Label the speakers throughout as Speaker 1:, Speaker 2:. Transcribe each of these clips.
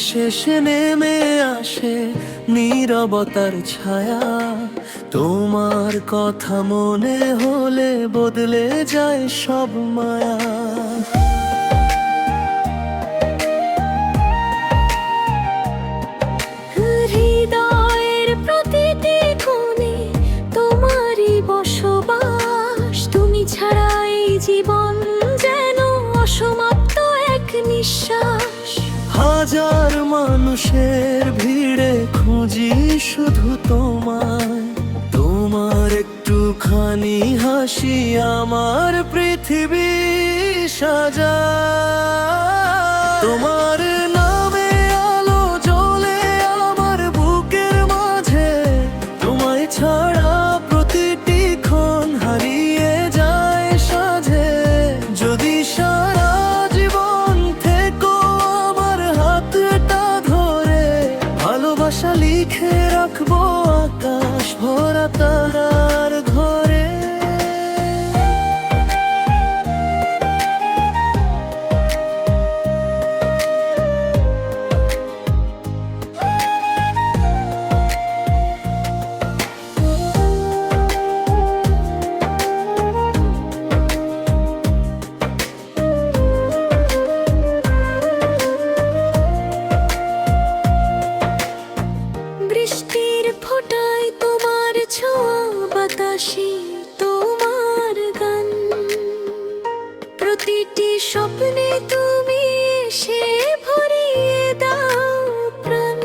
Speaker 1: শেষে নেমে আসে নীরবতার ছায়া। তোমার কথা মনে হলে বদলে যায় সব মায়া।
Speaker 2: হৃদয়ের প্রতিটি কোণে তোমারই বসবাস। তুমি ছাড়া এই জীবন যেন অসমাপ্ত এক নিঃশ্বাস।
Speaker 1: হাজার মানুষের ভিড়ে খুঁজি শুধু তোমায়। তোমার একটুখানি হাসি আমার পৃথিবী সাজায়। তোমার নামে আলো জ্বলে আমার বুকের মাঝে। তোমায় ছাড়া প্রতিটি ক্ষণ হারিয়ে যায় সাঝে। যদি সারা জীবন থেকো আমার হাতটা ধরে, ভালোবাসা লিখে রাখবো আকাশ ভরা তারার ঘরে।
Speaker 2: বৃষ্টির ফোঁটায় তোমার ছোঁয়া, বাতাসে তোমার গান। প্রতিটি স্বপ্নে তুমি এসে ভরিয়ে দাও প্রাণ।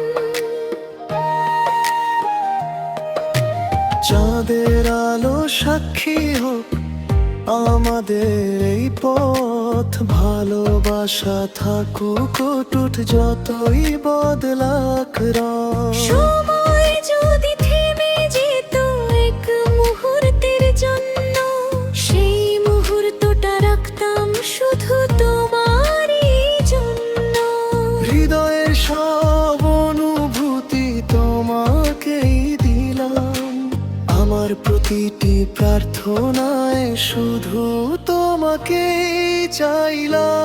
Speaker 1: চাঁদের আলো সাক্ষী হোক আমাদের এই পথ। ভালোবাসা থাকুক টুট যতই বদলাক রং।
Speaker 2: সময় যদি থেমে যেত এক মুহূর্তের জন্য, সেই মুহূর্তটা রাখতাম শুধু তোমারই জন্য।
Speaker 1: হৃদয়ের সব অনুভূতি তোমাকেই দিলাম। আমার প্রতিটি প্রার্থনায় শুধু তোমাকেই চাইলাম।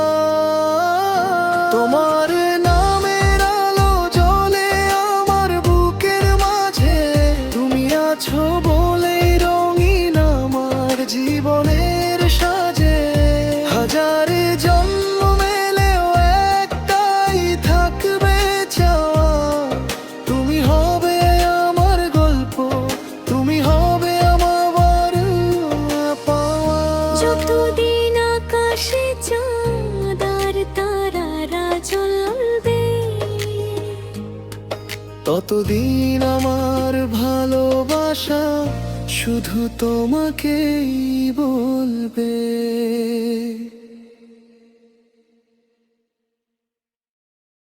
Speaker 1: তোমার নামের আলো জ্বলে আমার বুকের মাঝে। তুমি আছো বলেই রঙিন আমার জীবনের সাজে। হাজার জন্ম মেলেও একটাই থাকবে চাওয়া। তুমি হবে আমার গল্প, তুমি হবে আমার পাওয়া।
Speaker 2: যতদিন আকাশে চাঁদ আর তারারা জ্বলবে,
Speaker 1: ততদিন আমার ভালোবাসা শুধু তোমাকেই বলবে।